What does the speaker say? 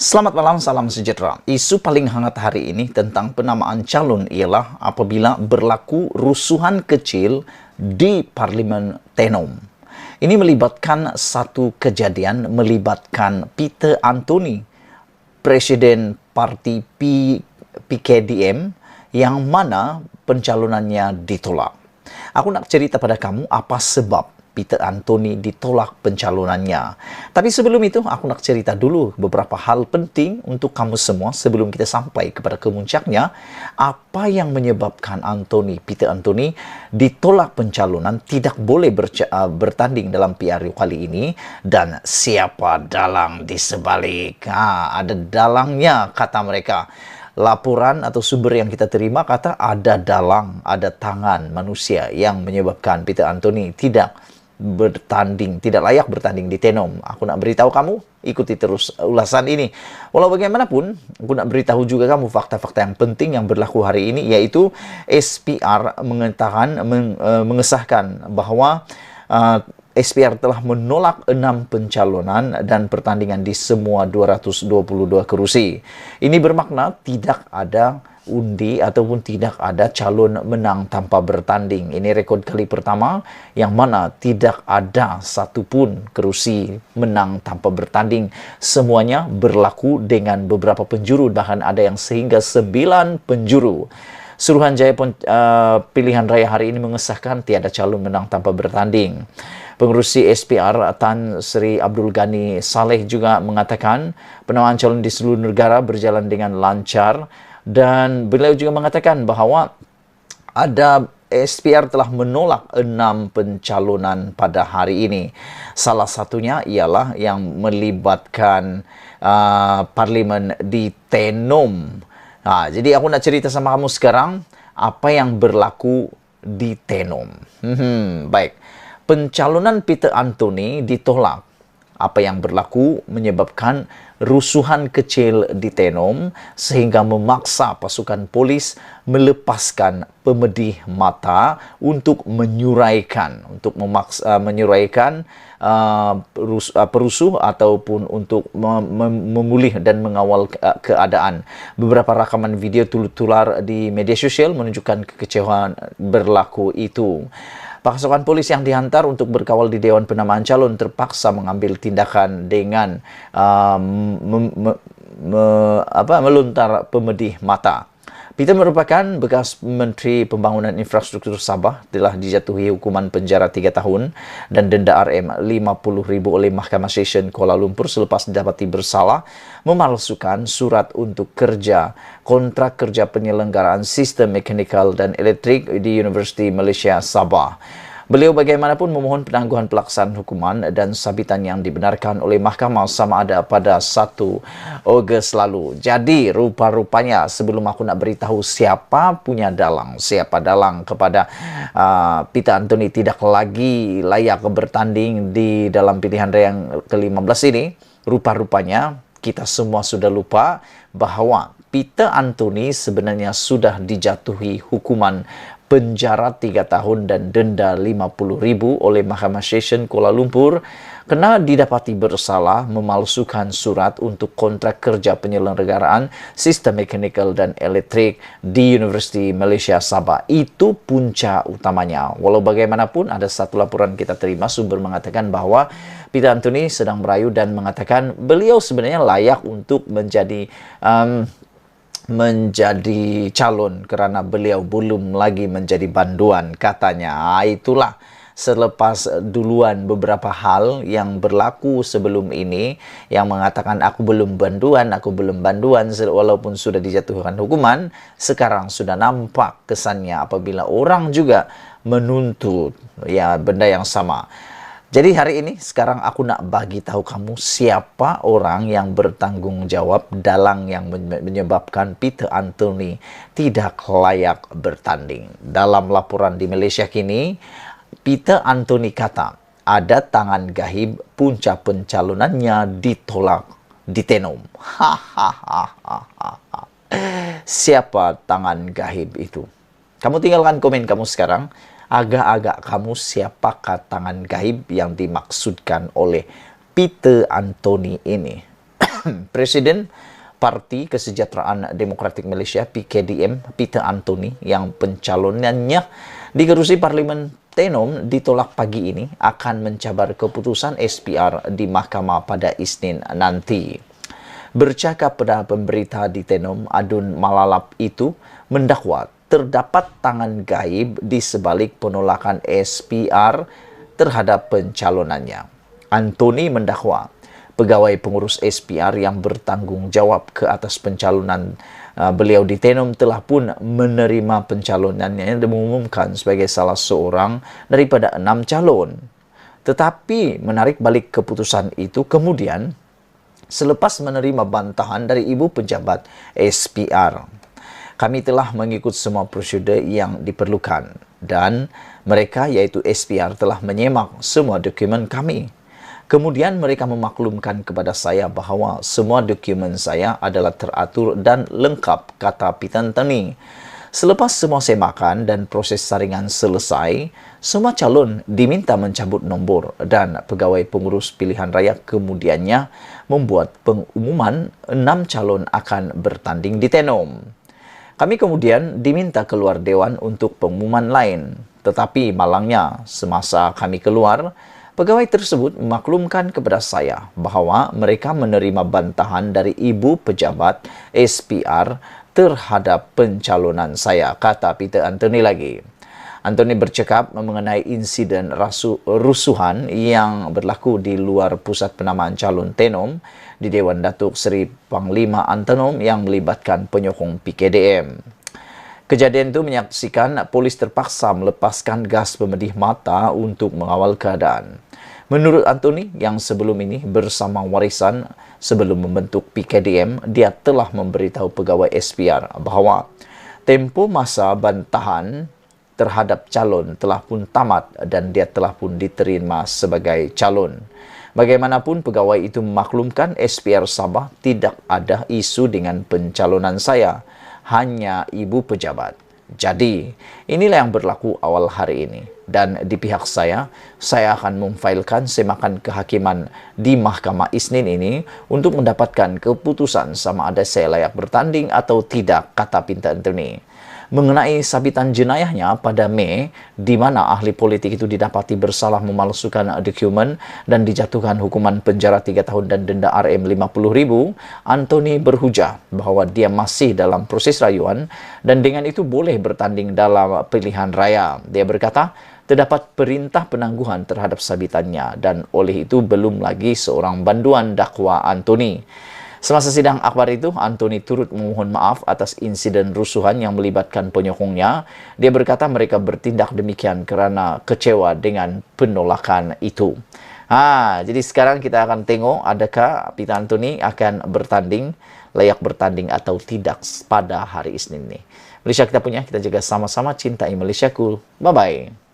Selamat malam, salam sejahtera. Isu paling hangat hari ini tentang penamaan calon ialah apabila berlaku rusuhan kecil di Parlimen Tenom. Ini melibatkan satu kejadian melibatkan Peter Anthony, Presiden Parti PKDM, yang mana pencalonannya ditolak. Aku nak cerita pada kamu apa sebab Peter Anthony ditolak pencalonannya. Tapi sebelum itu, aku nak cerita dulu beberapa hal penting untuk kamu semua sebelum kita sampai kepada kemuncaknya. Apa yang menyebabkan Peter Anthony ditolak pencalonan, tidak boleh bertanding dalam PRU kali ini, dan siapa dalang di sebalik. Ada dalangnya, kata mereka. Laporan atau sumber yang kita terima kata ada dalang, ada tangan manusia yang menyebabkan Peter Anthony tidak layak bertanding di Tenom. Aku nak beritahu kamu, ikuti terus ulasan ini. Walau bagaimanapun, aku nak beritahu juga kamu fakta-fakta yang penting yang berlaku hari ini, yaitu SPR mengesahkan bahwa SPR telah menolak 6 pencalonan dan pertandingan di semua 222 kursi. Ini bermakna tidak ada undi ataupun tidak ada calon menang tanpa bertanding. Ini rekod kali pertama yang mana tidak ada satupun kursi menang tanpa bertanding. Semuanya berlaku dengan beberapa penjuru, bahkan ada yang sehingga 9 penjuru. Suruhanjaya pilihan raya hari ini mengesahkan tiada calon menang tanpa bertanding. Pengurusi SPR Tan Sri Abdul Ghani Saleh juga mengatakan penamaan calon di seluruh negara berjalan dengan lancar, dan beliau juga mengatakan bahawa ada SPR telah menolak 6 pencalonan pada hari ini. Salah satunya ialah yang melibatkan Parlimen di Tenom. Jadi aku nak cerita sama kamu sekarang apa yang berlaku di Tenom. Baik. Pencalonan Peter Anthony ditolak. Apa yang berlaku menyebabkan rusuhan kecil di Tenom sehingga memaksa pasukan polis melepaskan pemedih mata untuk menyuraikan perusuh ataupun untuk memulih dan mengawal keadaan. Beberapa rakaman video tular di media sosial menunjukkan kekecewaan berlaku itu. Pasukan polis yang dihantar untuk berkawal di Dewan Penamaan Calon terpaksa mengambil tindakan dengan melontar pemedih mata. Peter merupakan bekas Menteri Pembangunan Infrastruktur Sabah, telah dijatuhi hukuman penjara 3 tahun dan denda RM50,000 oleh Mahkamah Session Kuala Lumpur selepas didapati bersalah memalsukan surat untuk kontrak kerja penyelenggaraan sistem mekanikal dan elektrik di Universiti Malaysia Sabah. Beliau bagaimanapun memohon penangguhan pelaksanaan hukuman dan sabitan yang dibenarkan oleh mahkamah sama ada pada 1 Ogos lalu. Jadi rupa-rupanya sebelum aku nak beritahu siapa dalang kepada Peter Anthony tidak lagi layak bertanding di dalam pilihan raya yang ke-15 ini, rupa-rupanya kita semua sudah lupa bahawa Peter Anthony sebenarnya sudah dijatuhi hukuman penjara 3 tahun dan denda RM50,000 oleh Mahkamah Session Kuala Lumpur kena didapati bersalah memalsukan surat untuk kontrak kerja penyelenggaraan sistem mekanikal dan elektrik di Universiti Malaysia Sabah. Itu punca utamanya. Walau bagaimanapun, ada satu laporan kita terima, sumber mengatakan bahawa Peter Anthony sedang merayu dan mengatakan beliau sebenarnya layak untuk menjadi calon kerana beliau belum lagi menjadi banduan, katanya. Itulah selepas duluan beberapa hal yang berlaku sebelum ini yang mengatakan aku belum banduan walaupun sudah dijatuhkan hukuman. Sekarang sudah nampak kesannya apabila orang juga menuntut benda yang sama. Jadi hari ini sekarang aku nak bagi tahu kamu siapa orang yang bertanggung jawab dalang yang menyebabkan Peter Anthony tidak layak bertanding. Dalam laporan di Malaysia kini, Peter Anthony kata ada tangan gahib punca pencalonannya ditolak di Tenom. Siapa tangan gahib itu? Kamu tinggalkan komen kamu sekarang. Agak-agak kamu siapakah tangan gaib yang dimaksudkan oleh Peter Anthony ini? Presiden Parti Kesejahteraan Demokratik Malaysia (PKDM) Peter Anthony yang pencalonannya di kerusi Parlimen Tenom ditolak pagi ini akan mencabar keputusan SPR di Mahkamah pada Isnin nanti. Bercakap pada pemberita di Tenom, Adun Malalap itu mendakwa terdapat tangan gaib di sebalik penolakan SPR terhadap pencalonannya. Anthony mendakwa pegawai pengurus SPR yang bertanggung jawab ke atas pencalonan beliau di Tenom telah pun menerima pencalonannya dan mengumumkan sebagai salah seorang daripada 6 calon. Tetapi menarik balik keputusan itu kemudian selepas menerima bantahan dari ibu pejabat SPR. Kami telah mengikut semua prosedur yang diperlukan dan mereka yaitu SPR telah menyemak semua dokumen kami. Kemudian mereka memaklumkan kepada saya bahawa semua dokumen saya adalah teratur dan lengkap, kata Peter Anthony. Selepas semua semakan dan proses saringan selesai, semua calon diminta mencabut nombor dan pegawai pengurus pilihan raya kemudiannya membuat pengumuman 6 calon akan bertanding di Tenom. Kami kemudian diminta keluar dewan untuk pengumuman lain. Tetapi malangnya, semasa kami keluar, pegawai tersebut memaklumkan kepada saya bahawa mereka menerima bantahan dari ibu pejabat SPR terhadap pencalonan saya, kata Peter Anthony lagi. Anthony bercakap mengenai insiden rusuhan yang berlaku di luar pusat penamaan calon Tenom di Dewan Datuk Seri Panglima Antenom yang melibatkan penyokong PKDM. Kejadian itu menyaksikan polis terpaksa melepaskan gas pemedih mata untuk mengawal keadaan. Menurut Anthony, yang sebelum ini bersama warisan sebelum membentuk PKDM, dia telah memberitahu pegawai SPR bahawa tempoh masa bantahan terhadap calon telah pun tamat dan dia telah pun diterima sebagai calon. Bagaimanapun, pegawai itu memaklumkan SPR Sabah tidak ada isu dengan pencalonan saya, hanya ibu pejabat. Jadi, inilah yang berlaku awal hari ini. Dan di pihak saya akan memfailkan semakan kehakiman di Mahkamah Isnin ini untuk mendapatkan keputusan sama ada saya layak bertanding atau tidak, kata Peter Anthony. Mengenai sabitan jenayahnya pada Mei, di mana ahli politik itu didapati bersalah memalsukan dokumen dan dijatuhkan hukuman penjara 3 tahun dan denda RM50,000, Anthony berhujah bahawa dia masih dalam proses rayuan dan dengan itu boleh bertanding dalam pilihan raya. Dia berkata, terdapat perintah penangguhan terhadap sabitannya dan oleh itu belum lagi seorang banduan dakwa Anthony. Semasa sidang akhbar itu, Anthony turut memohon maaf atas insiden rusuhan yang melibatkan penyokongnya. Dia berkata mereka bertindak demikian kerana kecewa dengan penolakan itu. Jadi sekarang kita akan tengok adakah Peter Anthony akan bertanding, layak bertanding atau tidak pada hari Isnin ini. Malaysia kita punya, kita jaga sama-sama cintai Malaysiaku. Bye-bye.